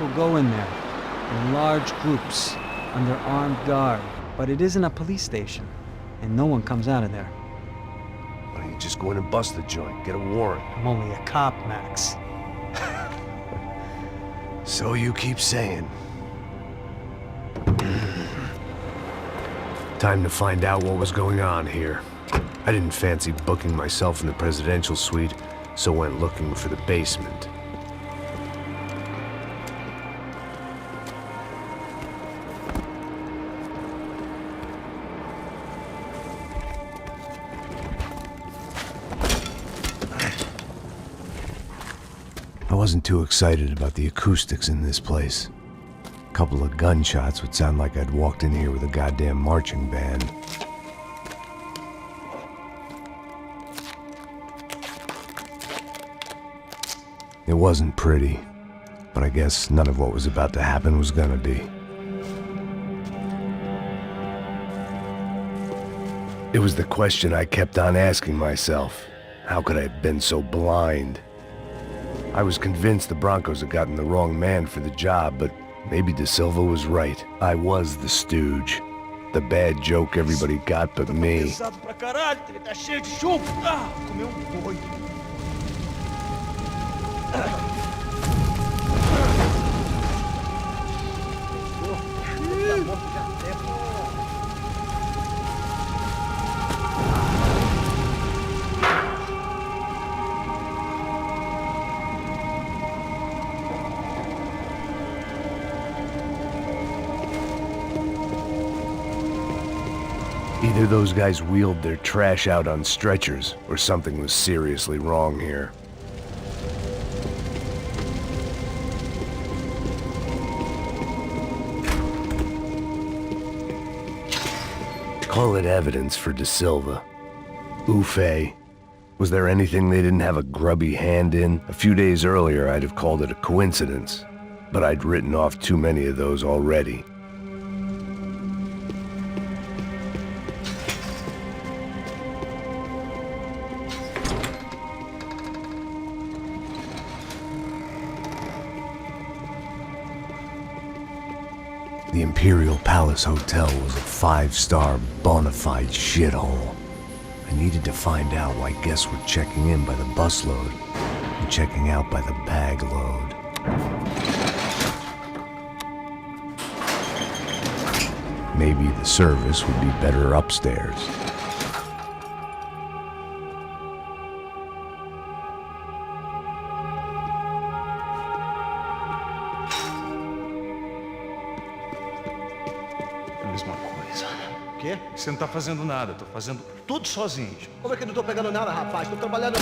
people go in there, in large groups, under armed guard. But it isn't a police station, and no one comes out of there. Why don't you just go in and bust the joint, get a warrant? I'm only a cop, Max. So you keep saying. Time to find out what was going on here. I didn't fancy booking myself in the presidential suite, so went looking for the basement. I wasn't too excited about the acoustics in this place. A couple of gunshots would sound like I'd walked in here with a goddamn marching band. It wasn't pretty, but I guess none of what was about to happen was gonna be. It was the question I kept on asking myself. How could I have been so blind? I was convinced the Broncos had gotten the wrong man for the job, but maybe De Silva was right. I was the stooge. The bad joke everybody got but me. Either those guys wheeled their trash out on stretchers, or something was seriously wrong here. Call it evidence for De Silva. Ufe. Was there anything they didn't have a grubby hand in? A few days earlier, I'd have called it a coincidence, but I'd written off too many of those already. The Imperial Palace Hotel was a 5-star bona fide shithole. I needed to find out why guests were checking in by the busload and checking out by the bag load. Maybe the service would be better upstairs. Mesma coisa. O quê? Você não tá fazendo nada, tô fazendo tudo sozinho. Como é que eu não tô pegando nada, rapaz? Tô trabalhando...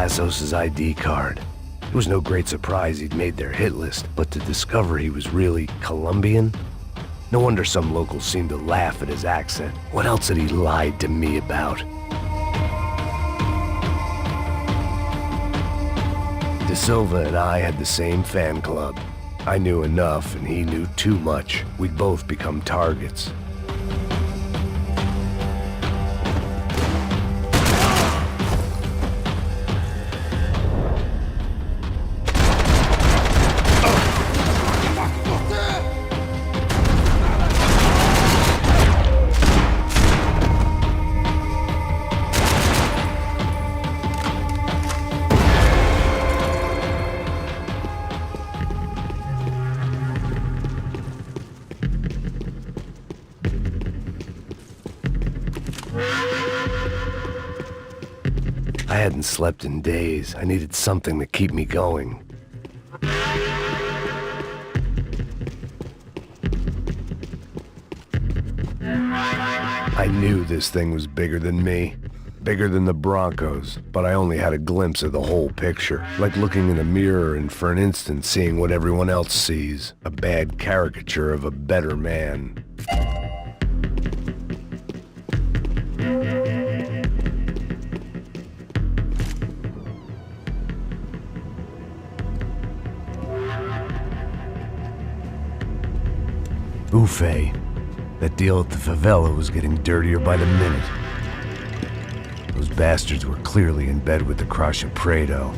Passos' ID card. It was no great surprise he'd made their hit list, but to discover he was really Colombian? No wonder some locals seemed to laugh at his accent. What else had he lied to me about? De Silva and I had the same fan club. I knew enough and he knew too much. We'd both become targets. I hadn't slept in days. I needed something to keep me going. I knew this thing was bigger than me, bigger than the Broncos, but I only had a glimpse of the whole picture, like looking in a mirror and for an instant seeing what everyone else sees, a bad caricature of a better man. Buffet. That deal at the favela was getting dirtier by the minute. Those bastards were clearly in bed with the Crush of Prado.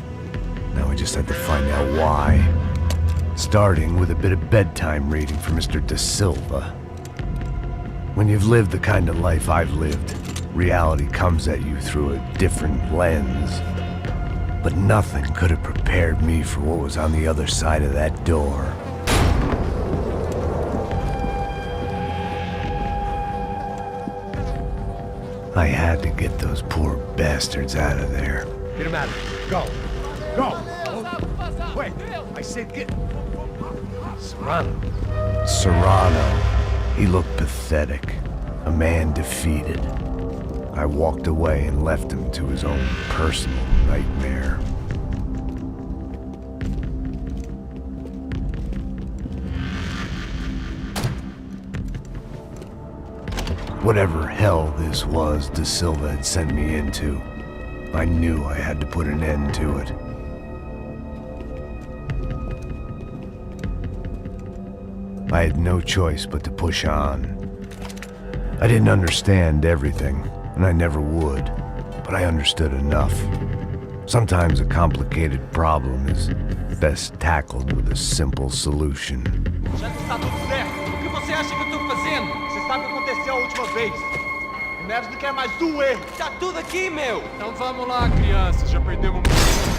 Now I just had to find out why. Starting with a bit of bedtime reading for Mr. De Silva. When you've lived the kind of life I've lived, reality comes at you through a different lens. But nothing could have prepared me for what was on the other side of that door. I had to get those poor bastards out of there. Get him out of here. Go. Go. Wait. I said get... Serrano. Serrano. He looked pathetic. A man defeated. I walked away and left him to his own personal nightmare. Whatever hell this was De Silva had sent me into, I knew I had to put an end to it. I had no choice but to push on. I didn't understand everything, and I never would, but I understood enough. Sometimes a complicated problem is best tackled with a simple solution. Já que está tudo certo, o que você acha que eu tô fazendo? Você sabe o que aconteceu a última vez. O Neves não quer mais um erro. Tá tudo aqui, meu! Então vamos lá, crianças. Já perdemos muito.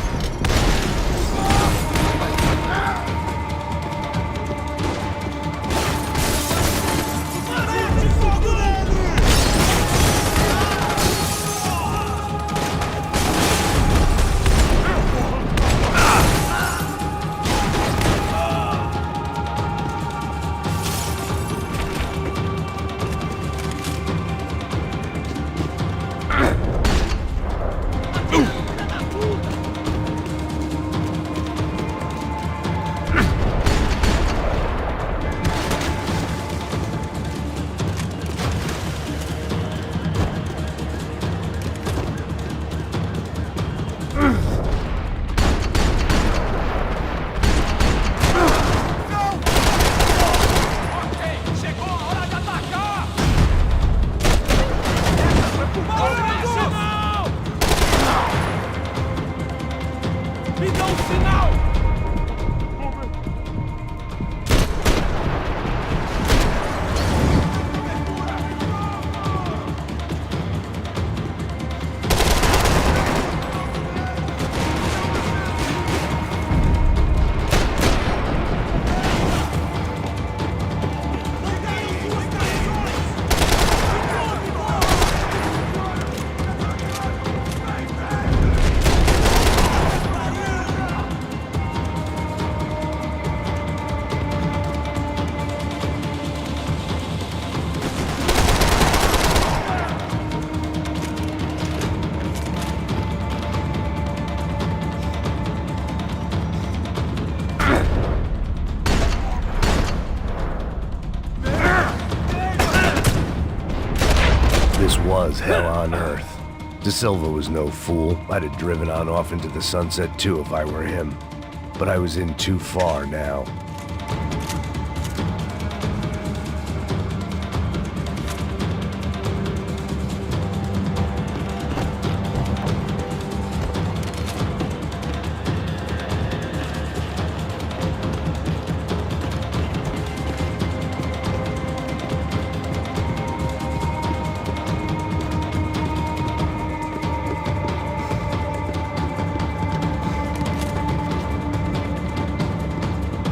was hell on earth. De Silva was no fool. I'd have driven on off into the sunset too if I were him. But I was in too far now.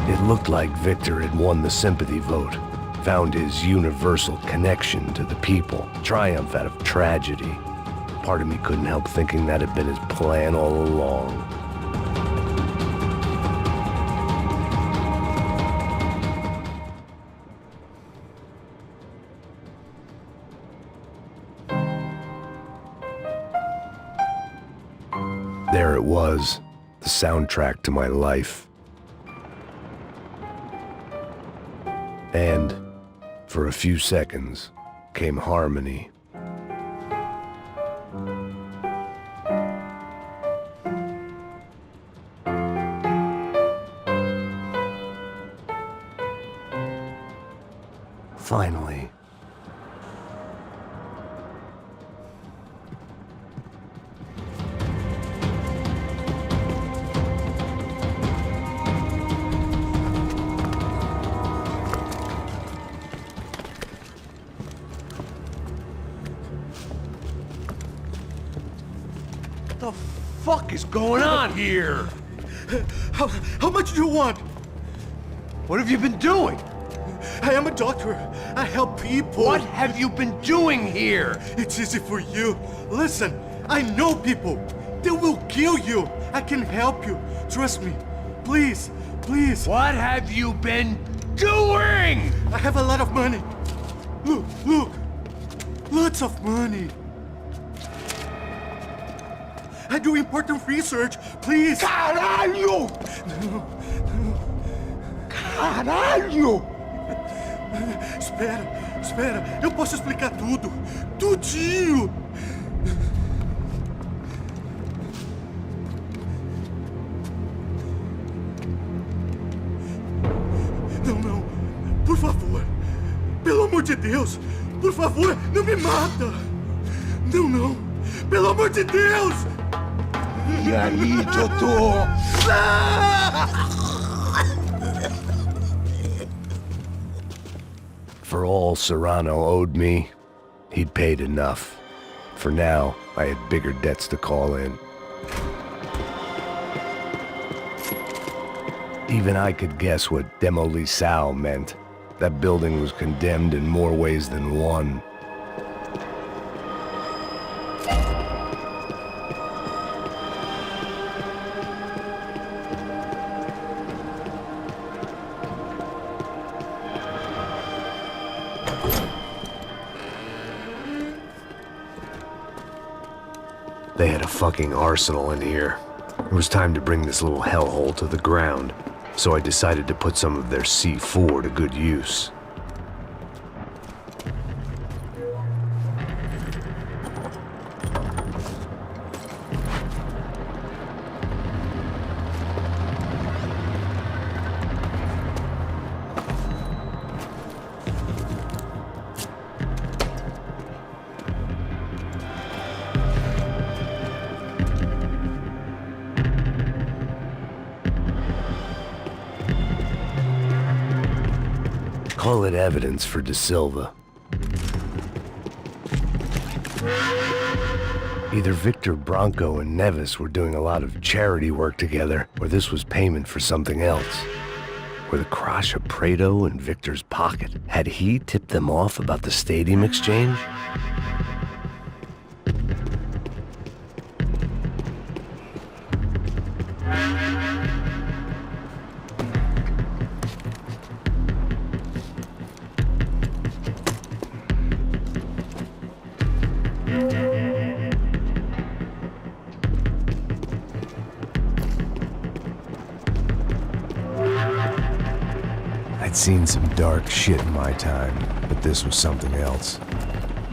It looked like Victor had won the sympathy vote, found his universal connection to the people, triumph out of tragedy. Part of me couldn't help thinking that had been his plan all along. There it was, the soundtrack to my life. And, for a few seconds, came harmony. Finally. What the fuck is going on here? How much do you want? What have you been doing? I am a doctor. I help people. What have you been doing here? It's easy for you. Listen, I know people. They will kill you. I can help you. Trust me. Please, please. What have you been doing? I have a lot of money. Look, look. Lots of money. I do important research. Please. Caralho! Caralho! Espera. Eu posso explicar tudo. Tudinho. Não. Por favor. Pelo amor de Deus. Por favor, não me mata. Não. Pelo amor de Deus. E aí, doutor? For all Serrano owed me, he'd paid enough. For now, I had bigger debts to call in. Even I could guess what demolissao meant. That building was condemned in more ways than one. They had a fucking arsenal in here. It was time to bring this little hellhole to the ground, so I decided to put some of their C4 to good use. Call it evidence for De Silva. Either Victor Branco and Nevis were doing a lot of charity work together, or this was payment for something else. Were the Crasha Prado in Victor's pocket? Had he tipped them off about the stadium exchange? I'd seen some dark shit in my time, but this was something else.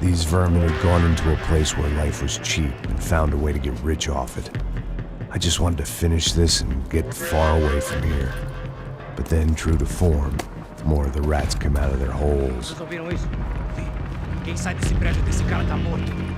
These vermin had gone into a place where life was cheap and found a way to get rich off it. I just wanted to finish this and get far away from here. But then, true to form, more of the rats come out of their holes. Vocês ouviram isso? Vi. Quem sai desse prédio desse cara tá morto.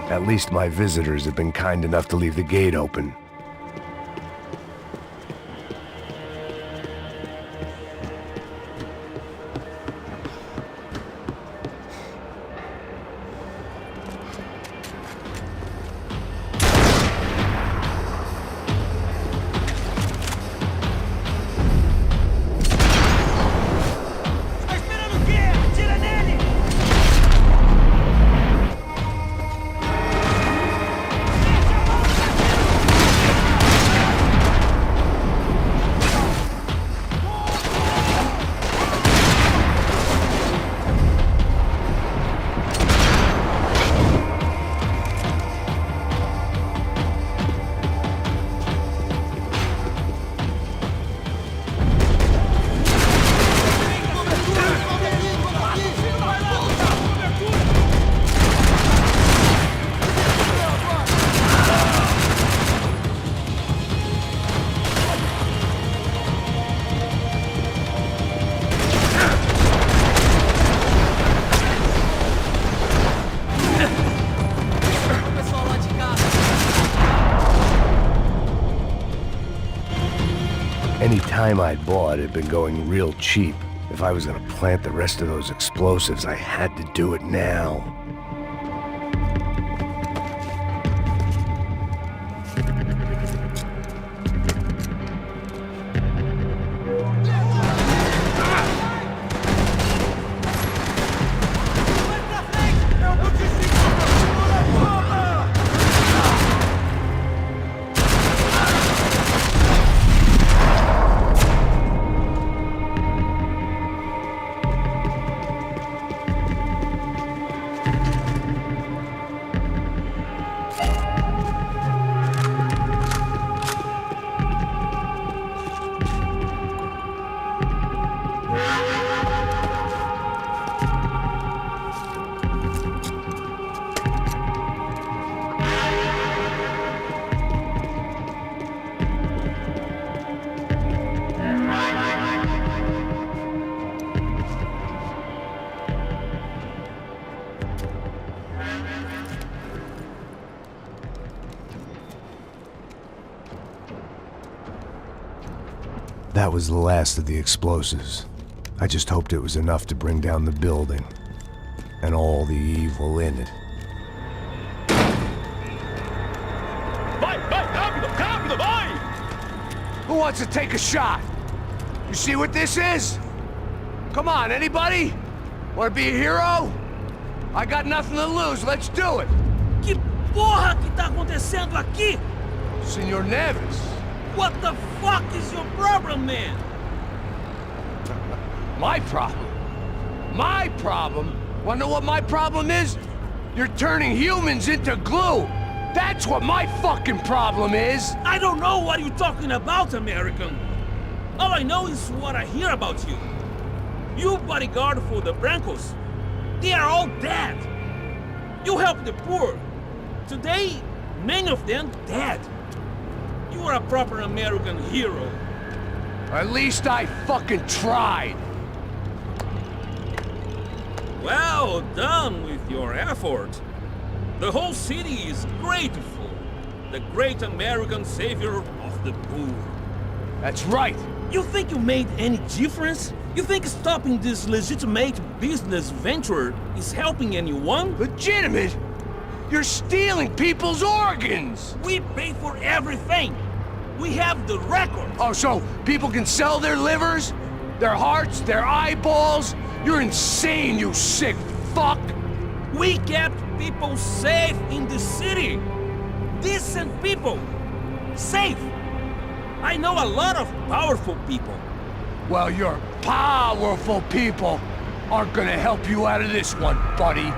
At least my visitors have been kind enough to leave the gate open. Any time I'd bought had been going real cheap. If I was gonna plant the rest of those explosives, I had to do it now. That was the last of the explosives. I just hoped it was enough to bring down the building and all the evil in it. Vai, rápido, rápido, vai! Who wants to take a shot? You see what this is? Come on, anybody? Want to be a hero? I got nothing to lose, let's do it! Que porra que tá acontecendo aqui? Senor Neves. What the fuck is your problem, man? My problem? My problem? Wanna know what my problem is? You're turning humans into glue! That's what my fucking problem is! I don't know what you're talking about, American. All I know is what I hear about you. You bodyguard for the Brancos. They are all dead. You help the poor. Today, many of them dead. You are a proper American hero. At least I fucking tried! Well done with your effort. The whole city is grateful. The great American savior of the poor. That's right! You think you made any difference? You think stopping this legitimate business venture is helping anyone? Legitimate? You're stealing people's organs! We pay for everything. We have the record. Oh, so people can sell their livers? Their hearts? Their eyeballs? You're insane, you sick fuck! We kept people safe in the city. Decent people. Safe. I know a lot of powerful people. Well, your powerful people aren't gonna help you out of this one, buddy.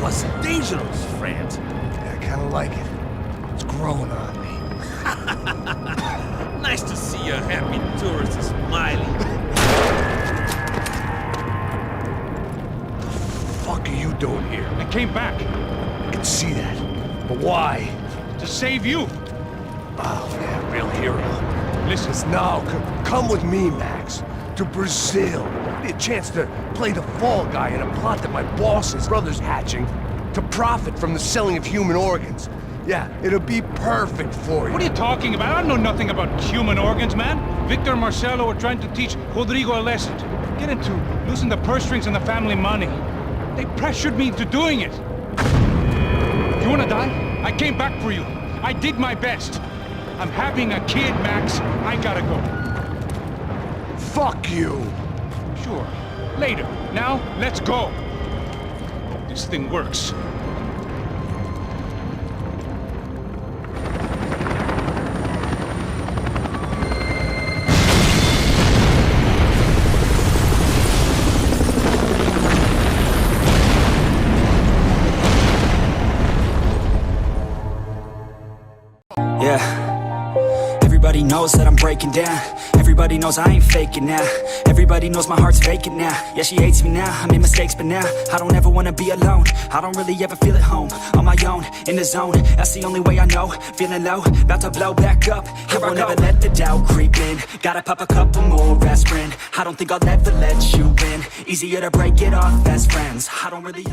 was dangerous, friend. Yeah, I kinda like it. It's growing on me. Nice to see a happy tourist smiling. What the fuck are you doing here? I came back I can see that. But why? to save you. Oh, yeah, real hero. Listen, Now, come with me, Max. To Brazil. Be a chance to play the fall guy in a plot that my boss's brother's hatching to profit from the selling of human organs. Yeah, it'll be perfect for you. what are you talking about? I know nothing about human organs, man. Victor and Marcelo were trying to teach Rodrigo a lesson. Get into losing the purse strings and the family money. They pressured me into doing it. You wanna die? I came back for you. I did my best. I'm having a kid, Max. I gotta go. Fuck you! Sure. Later. Now, let's go. Hope this thing works. Yeah, everybody knows that I'm breaking down. Everybody knows I ain't faking now. Everybody knows my heart's vacant now. Yeah, she hates me now, I made mistakes but now I don't ever wanna be alone. I don't really ever feel at home. On my own, in the zone, that's the only way I know. Feeling low, about to blow back up. Here I won't ever let the doubt creep in. Gotta pop a couple more aspirin. I don't think I'll ever let you in. Easier to break it off best friends. I don't really